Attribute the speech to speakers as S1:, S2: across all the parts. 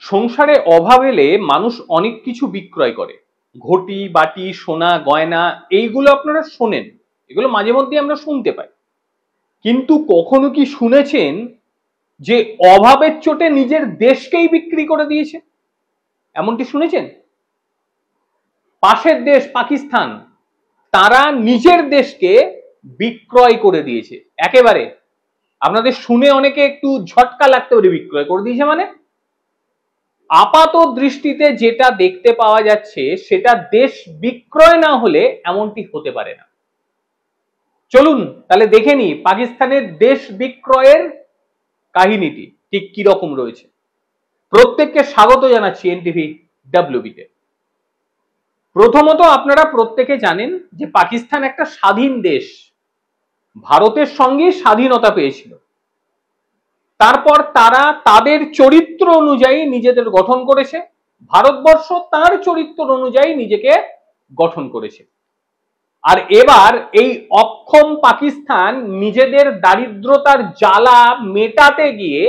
S1: সংসারে অভাব এলে মানুষ অনেক কিছু বিক্রয় করে। ঘটি বাটি সোনা গয়না এইগুলো আপনারা শোনেন, এগুলো মাঝে মধ্যে আমরা শুনতে পাই। কিন্তু কখনো কি শুনেছেন যে অভাবের চোটে নিজের দেশকেই বিক্রি করে দিয়েছে? এমনটি শুনেছেন? পাশের দেশ পাকিস্তান, তারা নিজের দেশকে বিক্রয় করে দিয়েছে একেবারে। আপনাদের শুনে অনেকে একটু ঝটকা লাগতে পারে, বিক্রয় করে দিয়েছে মানে আপাত দৃষ্টিতে যেটা দেখতে পাওয়া যাচ্ছে সেটা দেশ বিক্রয় না হলে এমনটি হতে পারে না। চলুন তাহলে দেখে নিই পাকিস্তানের দেশ বিক্রয়ের কাহিনীটি ঠিক কি রকম রয়েছে। প্রত্যেককে স্বাগত জানাচ্ছি এনটিভি ডাব্লিউবিতে। প্রথমত আপনারা প্রত্যেকে জানেন যে পাকিস্তান একটা স্বাধীন দেশ, ভারতের সঙ্গে স্বাধীনতা পেয়েছিল। তারপর তারা তাদের চরিত্র অনুযায়ী নিজেদের গঠন করেছে, ভারতবর্ষ তার চরিত্র অনুযায়ী নিজেকে গঠন করেছে। আর এবার এই অক্ষম পাকিস্তান নিজেদের দারিদ্রতার জ্বালা মেটাতে গিয়ে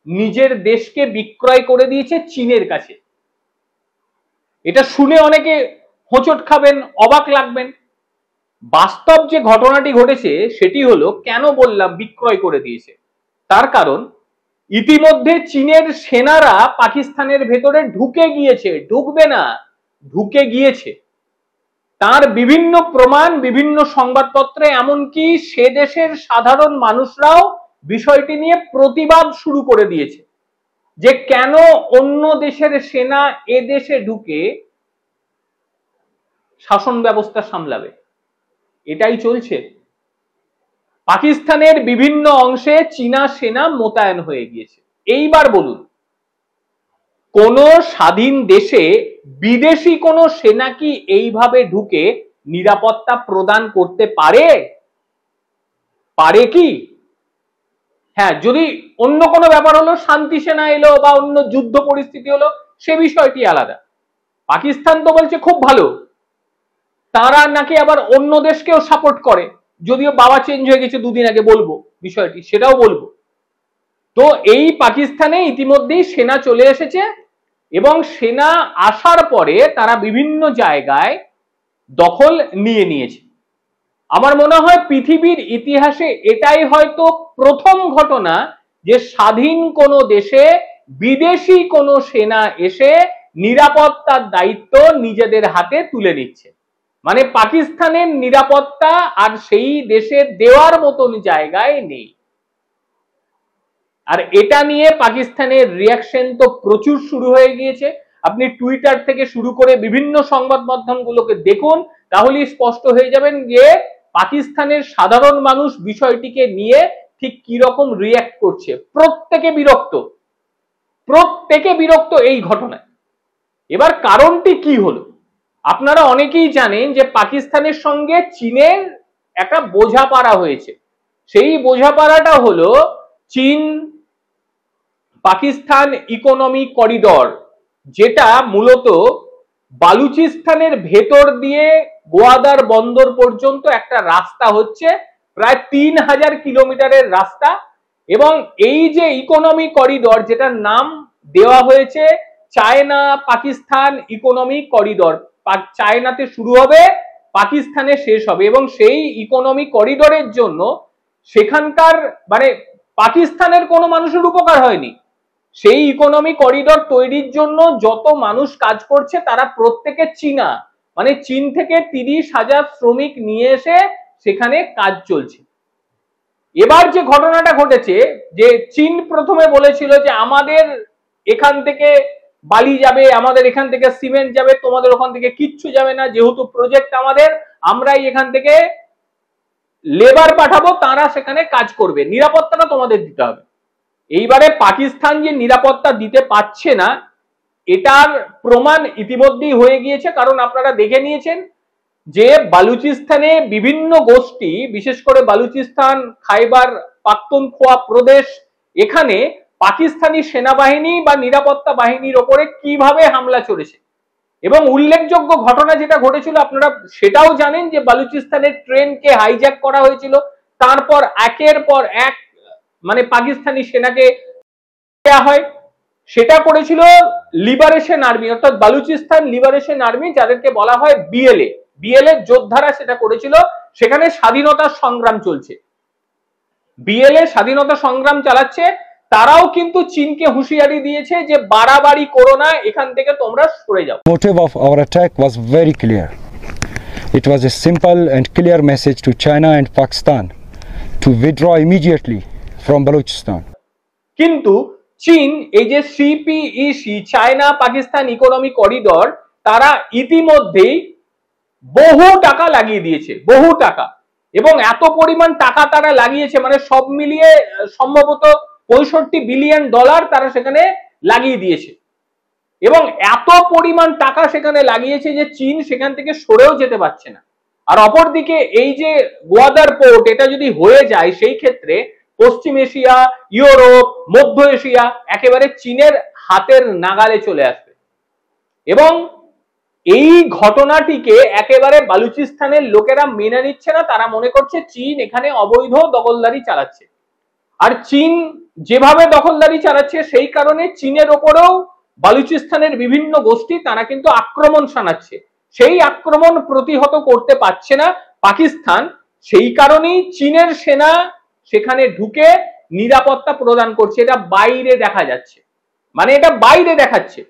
S1: নিজের দেশকে বিক্রয় করে দিয়েছে চীনের কাছে। এটা শুনে অনেকে হোঁচট খাবেন, অবাক লাগবেন। বাস্তব যে ঘটনাটি ঘটেছে সেটি হলো, কেন বললাম বিক্রয় করে দিয়েছে, তার কারণ ইতিমধ্যে চীনের সেনারা পাকিস্তানের ভেতরে ঢুকে গিয়েছে, ঢুকবে না, ঢুকে গিয়েছে। তার বিভিন্ন প্রমাণ বিভিন্ন সংবাদপত্রে, এমনকি সে দেশের সাধারণ মানুষরাও বিষয়টি নিয়ে প্রতিবাদ শুরু করে দিয়েছে যে কেন অন্য দেশের সেনা এ দেশে ঢুকে শাসন ব্যবস্থা সামলাবে। এটাই চলছে। পাকিস্তানের বিভিন্ন অংশে চীনা সেনা মোতায়েন হয়ে গিয়েছে। এইবার বলুন, কোন স্বাধীন দেশে বিদেশি কোন সেনা কি এইভাবে ঢুকে নিরাপত্তা প্রদান করতে পারে? পারে কি? হ্যাঁ, যদি অন্য কোনো ব্যাপার হলো, শান্তি সেনা এলো বা অন্য যুদ্ধ পরিস্থিতি হলো, সে বিষয়টি আলাদা। পাকিস্তান তো বলছে খুব ভালো, তারা নাকি আবার অন্য দেশকেও সাপোর্ট করে, যদিও বাবা চেঞ্জ হয়ে গেছে দুদিন আগে, বলবো বিষয়টি, সেটাও বলবো। তো এই পাকিস্তানে ইতিমধ্যেই সেনা চলে এসেছে এবং সেনা আসার পরে তারা বিভিন্ন জায়গায় দখল নিয়ে নিয়েছে। আমার মনে হয় পৃথিবীর ইতিহাসে এটাই হয়তো প্রথম ঘটনা যে স্বাধীন কোনো দেশে বিদেশি কোনো সেনা এসে নিরাপত্তার দায়িত্ব নিজেদের হাতে তুলে নিচ্ছে। মানে পাকিস্তানের নিরাপত্তা আর সেই দেশের দেওয়ার মতন জায়গায় নেই। আর এটা নিয়ে পাকিস্তানের রিয়াকশন তো প্রচুর শুরু হয়ে গিয়েছে। আপনি টুইটার থেকে শুরু করে বিভিন্ন সংবাদ মাধ্যমগুলোকে দেখুন, তাহলেই স্পষ্ট হয়ে যাবেন যে পাকিস্তানের সাধারণ মানুষ বিষয়টিকে নিয়ে ঠিক কি রকম রিয়াক্ট করছে। প্রত্যেকে বিরক্ত এই ঘটনায়। এবার কারণটি কি হলো? আপনারা অনেকেই জানেন যে পাকিস্তানের সঙ্গে চীনের একটা বোঝাপড়া হয়েছে। সেই বোঝাপড়াটা হলো চীন পাকিস্তান ইকোনমিক করিডর, যেটা মূলত বালুচিস্তানের ভেতর দিয়ে গোয়াদার বন্দর পর্যন্ত একটা রাস্তা হচ্ছে, প্রায় 3000 কিলোমিটারের রাস্তা। এবং এই যে ইকোনমিক করিডর, যেটার নাম দেওয়া হয়েছে চায়না পাকিস্তান ইকোনমিক করিডর, চায়নাতে শুরু হবে, পাকিস্তানে শেষ হবে। এবং সেই ইকোনমিক করিডরের জন্য সেখানকার মানে পাকিস্তানের কোনো মানুষের উপকার হয়নি। সেই ইকোনমিক করিডর তৈরির জন্য যত মানুষ কাজ করছে তারা প্রত্যেকে চীনা, মানে চীন থেকে 30,000 শ্রমিক নিয়ে এসে সেখানে কাজ চলছে। এবার যে ঘটনাটা ঘটেছে, যে চীন প্রথমে বলেছিল যে আমাদের এখান থেকে বালি যাবে, আমাদের এখান থেকে সিমেন্ট যাবে, তোমাদের ওখান থেকে কিচ্ছু যাবে না, যেহেতু প্রজেক্ট আমাদের, আমরাই এখান থেকে লেবার পাঠাবো, তারা সেখানে কাজ করবে, নিরাপত্তাটা তোমাদের দিতে হবে। এইবারে পাকিস্তান যে নিরাপত্তা দিতে পারছে না, এটার প্রমাণ ইতিমধ্যেই হয়ে গিয়েছে। কারণ আপনারা দেখে নিয়েছেন যে বালুচিস্তানে বিভিন্ন গোষ্ঠী, বিশেষ করে বালুচিস্তান খাইবার পাখতুনখোয়া প্রদেশ, এখানে পাকিস্তানি সেনাবাহিনী বা নিরাপত্তা বাহিনীর ওপরে কিভাবে হামলা চলেছে। এবং উল্লেখযোগ্য ঘটনা যেটা ঘটেছিল আপনারা সেটাও জানেন, যে বালুচিস্তানের ট্রেনকে হাইজ্যাক করা হয়েছিল, তারপর একের পর এক মানে পাকিস্তানি সেনাকে দেওয়া হয়, সেটা করেছিল লিবারেশন আর্মি, অর্থাৎ বালুচিস্তান লিবারেশন আর্মি, যাদেরকে বলা হয় বিএলএ। বিএলএ যোদ্ধারা সেটা করেছিল। সেখানে স্বাধীনতা সংগ্রাম চলছে, বিএলএ স্বাধীনতা সংগ্রাম চালাচ্ছে। তারাও কিন্তু চীনকে হুঁশিয়ারি দিয়েছে যে বাড়াবাড়ি করো না, এখান থেকে তোমরা সরে যাও।
S2: Motive of our attack was very clear. It was a simple and clear message to China and Pakistan to withdraw immediately from Balochistan.
S1: কিন্তু চীন এই যে CPEC, China Pakistan economic corridor, তারা ইতিমধ্যেই বহু টাকা লাগিয়ে দিয়েছে, বহু টাকা। এবং এত পরিমাণ টাকা তারা লাগিয়েছে, মানে সব মিলিয়ে সম্ভবত 65 বিলিয়ন ডলার তারা সেখানে লাগিয়ে দিয়েছে। এবং এত পরিমাণ টাকা সেখানে লাগিয়েছে যে চীন সেখান থেকে সরেও যেতে পারছে না। আর অপরদিকে এই যে গোয়াদার পোর্ট, এটা যদি হয়ে যায়, সেই ক্ষেত্রে পশ্চিম এশিয়া, ইউরোপ, মধ্য এশিয়া একেবারে চীনের হাতের নাগালে চলে আসবে। এবং এই ঘটনাটিকে একেবারে বালুচিস্তানের লোকেরা মেনে নিচ্ছে না। তারা মনে করছে চীন এখানে অবৈধ দখলদারি চালাচ্ছে। আর চীন যেভাবে দখলদারি চালাচ্ছে, সেই কারণে চীনের ওপরেও বালুচিস্তানের বিভিন্ন গোষ্ঠী তারা কিন্তু আক্রমণ শানাচ্ছে। সেই আক্রমণ প্রতিহত করতে পারছে না পাকিস্তান। সেই কারণেই চীনের সেনা সেখানে ঢুকে নিরাপত্তা প্রদান করছে। এটা বাইরে দেখা যাচ্ছে, মানে এটা বাইরে দেখাচ্ছে।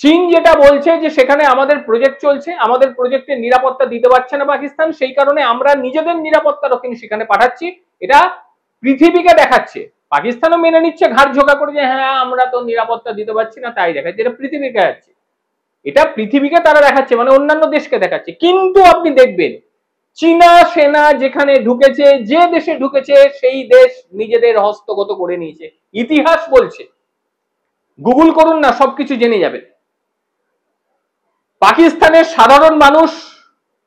S1: চীন যেটা বলছে যে সেখানে আমাদের প্রজেক্ট চলছে, আমাদের প্রজেক্টের নিরাপত্তা দিতে পারছে না পাকিস্তান, সেই কারণে আমরা নিজেদের নিরাপত্তা রক্ষী সেখানে পাঠাচ্ছি, এটা পৃথিবীকে দেখাচ্ছে। পাকিস্তানও মেনে নিচ্ছে ঘাড় ঝোঁকা করে যে হ্যাঁ আমরা তো নিরাপত্তা দিতে পারছি না, তাই দেখাচ্ছে। এটা পৃথিবীকে দেখাচ্ছে, এটা পৃথিবীকে তারা দেখাচ্ছে, মানে অন্যান্য দেশকে দেখাচ্ছে। কিন্তু আপনি দেখবেন চীনা সেনা যেখানে ঢুকেছে, যে দেশে ঢুকেছে, সেই দেশ নিজেদের হস্তগত করে নিয়েছে। ইতিহাস বলছে, গুগল করুন না, সবকিছু জেনে যাবেন। পাকিস্তানের সাধারণ মানুষ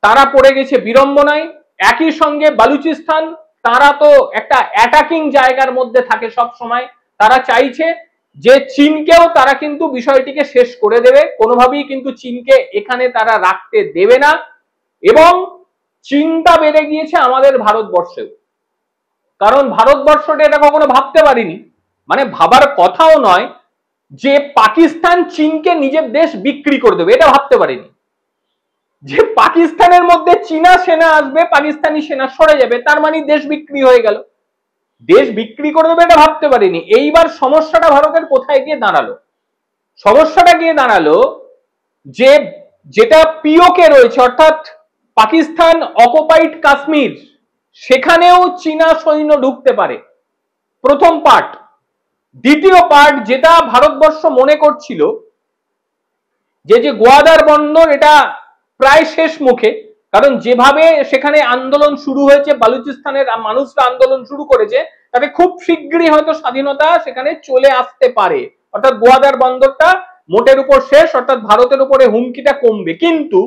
S1: তারা পড়ে গেছে বিড়ম্বনায়। একই সঙ্গে বালুচিস্তান, তারা তো একটা অ্যাটাকিং জায়গার মধ্যে থাকে সব সময়। তারা চাইছে যে চীনকেও তারা কিন্তু বিষয়টিকে শেষ করে দেবে, কোনোভাবেই কিন্তু চীনকে এখানে তারা রাখতে দেবে না। এবং চিন্তা বেড়ে গিয়েছে আমাদের ভারতবর্ষেও, কারণ ভারতবর্ষটা এটা কখনো ভাবতে পারিনি, মানে ভাবার কথাও নয় যে পাকিস্তান চীনকে নিজের দেশ বিক্রি করে দেবে, এটা ভাবতে পারিনি। যে পাকিস্তানের মধ্যে চীনা সেনা আসবে, পাকিস্তানি সেনা সরে যাবে, তার মানে দেশ বিক্রি হয়ে গেল, দেশ বিক্রি করে দেবে, এটা ভাবতে পারিনি। এইবার সমস্যাটা ভারতের কোথায় গিয়ে দাঁড়ালো? সমস্যাটা গিয়ে দাঁড়ালো যে যেটা পিওকে রয়েছে, অর্থাৎ পাকিস্তান অকুপাইড কাশ্মীর, সেখানেও চীনা সৈন্য ঢুকতে পারে, প্রথম পার্ট। দ্বিতীয় পার্ট, যেটা ভারতবর্ষ মনে করছিল যে গোয়াদার বন্দর এটা প্রায় শেষ মুখে, কারণ যেভাবে সেখানে আন্দোলন শুরু হয়েছে, বালুচিস্তানের মানুষরা আন্দোলন শুরু করেছে, তাতে খুব শীঘ্রই হয়তো স্বাধীনতা সেখানে চলে আসতে পারে, অর্থাৎ গোয়াদার বন্দরটা মোটের উপর শেষ, অর্থাৎ ভারতের উপরে হুমকিটা কমবে। কিন্তু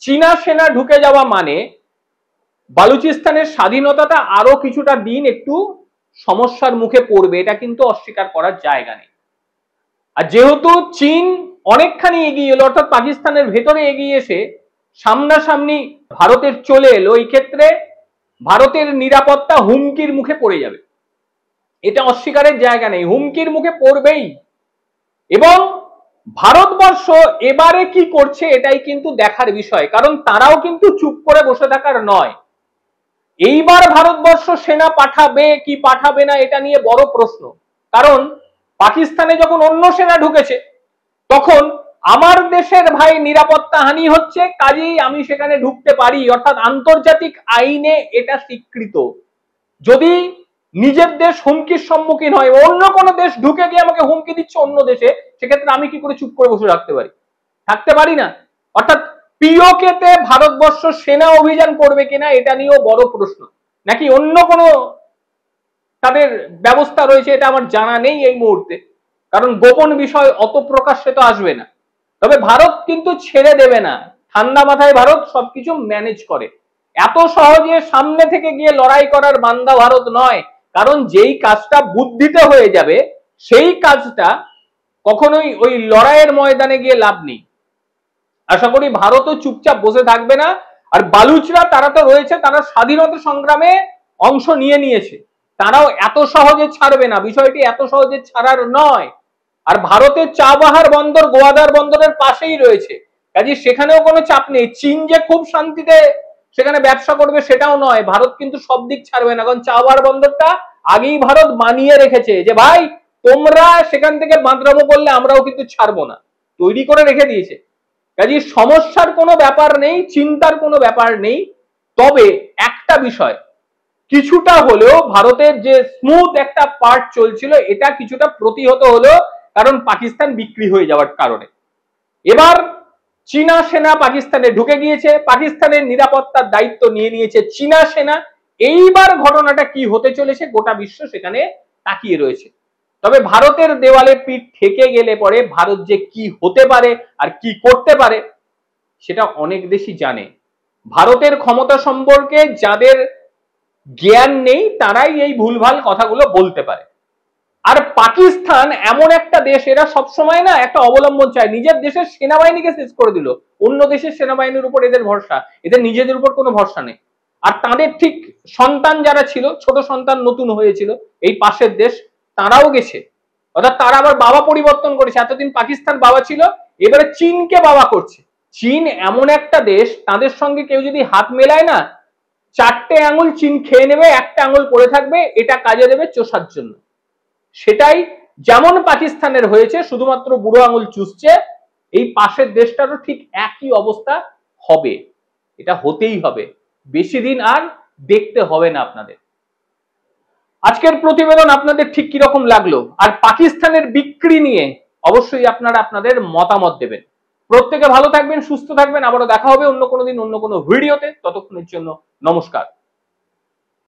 S1: চীনা সেনা ঢুকে যাওয়া মানে বালুচিস্তানের স্বাধীনতাটা আরো কিছুটা দিন একটু সমস্যার মুখে পড়বে, এটা কিন্তু অস্বীকার করার জায়গা নেই। আর যেহেতু চীন অনেকখানি এগিয়ে এলো, অর্থাৎ পাকিস্তানের ভেতরে এগিয়ে এসে সামনাসামনি ভারতের চলে এলো, এই ক্ষেত্রে ভারতের নিরাপত্তা হুমকির মুখে পড়ে যাবে, এটা অস্বীকারের জায়গা নেই, হুমকির মুখে পড়বেই। এবং ভারতবর্ষ এবারে কি করছে এটাই কিন্তু দেখার বিষয়, কারণ তারাও কিন্তু চুপ করে বসে থাকার নয়। এইবার ভারতবর্ষ সেনা পাঠাবে কি পাঠাবে না এটা নিয়ে বড় প্রশ্ন, কারণ পাকিস্তানে যখন অন্য সেনা ঢুকেছে তখন আমার দেশের ভাই নিরাপত্তা হানি হচ্ছে, কাজেই আমি সেখানে ঢুকতে পারি, অর্থাৎ আন্তর্জাতিক আইনে এটা স্বীকৃত। যদি নিজের দেশ হুমকির সম্মুখীন হয়, অন্য কোনো দেশ ঢুকে গিয়ে আমাকে হুমকি দিচ্ছে অন্য দেশে, সেক্ষেত্রে আমি কি করে চুপ করে বসে রাখতে পারি? থাকতে পারি না। অর্থাৎ পিওকেতে ভারতবর্ষ সেনা অভিযান করবে কিনা এটা নিয়েও বড় প্রশ্ন, নাকি অন্য কোনো তাদের ব্যবস্থা রয়েছে, এটা আমার জানা নেই এই মুহূর্তে, কারণ গোপন বিষয় অত প্রকাশ্যে তো আসবে না। তবে ভারত কিন্তু ছেড়ে দেবে না, ঠান্ডা মাথায় ভারত সবকিছু ম্যানেজ করে। এত সহজে সামনে থেকে গিয়ে লড়াই করার বান্দা ভারত নয়, কারণ যেই কাজটা বুদ্ধিতে হয়ে যাবে সেই কাজটা কখনোই ওই লড়াইয়ের ময়দানে গিয়ে লাভ নেই। আশা করি ভারতও চুপচাপ বসে থাকবে না। আর বালুচরা তারা তো রয়েছে, তারা স্বাধীনতা সংগ্রামে অংশ নিয়েছে, তারাও এত সহজে ছাড়বে না, বিষয়টি এত সহজে ছাড়ার নয়। আর ভারতের চাবাহার বন্দর গোয়াদার বন্দরের পাশেই রয়েছে, কাজে সেখানেও কোনো চাপ নেই। চীন যে খুব শান্তিতে সেখানে ব্যবসা করবে সেটাও নয়, ভারত কিন্তু সব দিক ছাড়বে না, কারণ চাবাহার বন্দরটা আগেই ভারত বানিয়ে রেখেছে যে ভাই তোমরা সেখান থেকে বাঁদরামো করলে আমরাও কিন্তু ছাড়বো না, তৈরি করে রেখে দিয়েছে। কাজে সমস্যার কোনো ব্যাপার নেই, চিন্তার কোনো ব্যাপার নেই। তবে একটা বিষয়, কিছুটা হলেও ভারতের যে স্মুথ একটা পার্ট চলছিল এটা কিছুটা প্রতিহত হলো, কারণ পাকিস্তান বিক্রি হয়ে যাওয়ার কারণে। এবার চীনা সেনা পাকিস্তানে ঢুকে গিয়েছে, পাকিস্তানের নিরাপত্তার দায়িত্ব নিয়ে নিয়েছে চীনা সেনা। এইবার ঘটনাটা কি হতে চলেছে গোটা বিশ্ব সেখানে তাকিয়ে রয়েছে। তবে ভারতের দেওয়ালে পিঠ ঠেকে গেলে পরে ভারত যে কি হতে পারে আর কি করতে পারে সেটা অনেক দেশই জানে। ভারতের ক্ষমতা সম্পর্কে যাদের জ্ঞান নেই তারাই এই ভুলভাল কথাগুলো বলতে পারে। আর পাকিস্তান এমন একটা দেশ, এরা সবসময় না একটা অবলম্বন চায়, নিজের দেশের সেনাবাহিনীকে শেষ করে দিল, অন্য দেশের সেনাবাহিনীর উপর এদের ভরসা, এদের নিজেদের উপর কোনো ভরসা নেই। আর তাদের ঠিক সন্তান যারা ছিল, ছোট সন্তান নতুন হয়েছিল এই পাশের দেশ, তারাও গেছে, অর্থাৎ তারা আবার বাবা পরিবর্তন করেছে। এতদিন পাকিস্তান বাবা ছিল, এবারে চীনকে বাবা করছে। চীন এমন একটা দেশ, তাদের সঙ্গে কেউ যদি হাত মেলায় না, 4টে আঙুল চীন খেয়ে নেবে, একটা আঙুল পড়ে থাকবে, এটা কাজে দেবে চষার জন্য। সেটাই যেমন পাকিস্তানের হয়েছে, শুধুমাত্র বুড়ো আঙুল চুষছে, এই পাশের দেশটারও ঠিক একই অবস্থা হবে, এটা হতেই হবে, বেশি দিন আর দেখতে হবে না আপনাদের। আজকের প্রতিবেদন আপনাদের ঠিক কিরকম লাগলো, আর পাকিস্তানের বিক্রি নিয়ে অবশ্যই আপনারা আপনাদের মতামত দেবেন। প্রত্যেকে ভালো থাকবেন, সুস্থ থাকবেন, আবারও দেখা হবে অন্য কোনো দিন অন্য কোনো ভিডিওতে। ততক্ষণের জন্য নমস্কার।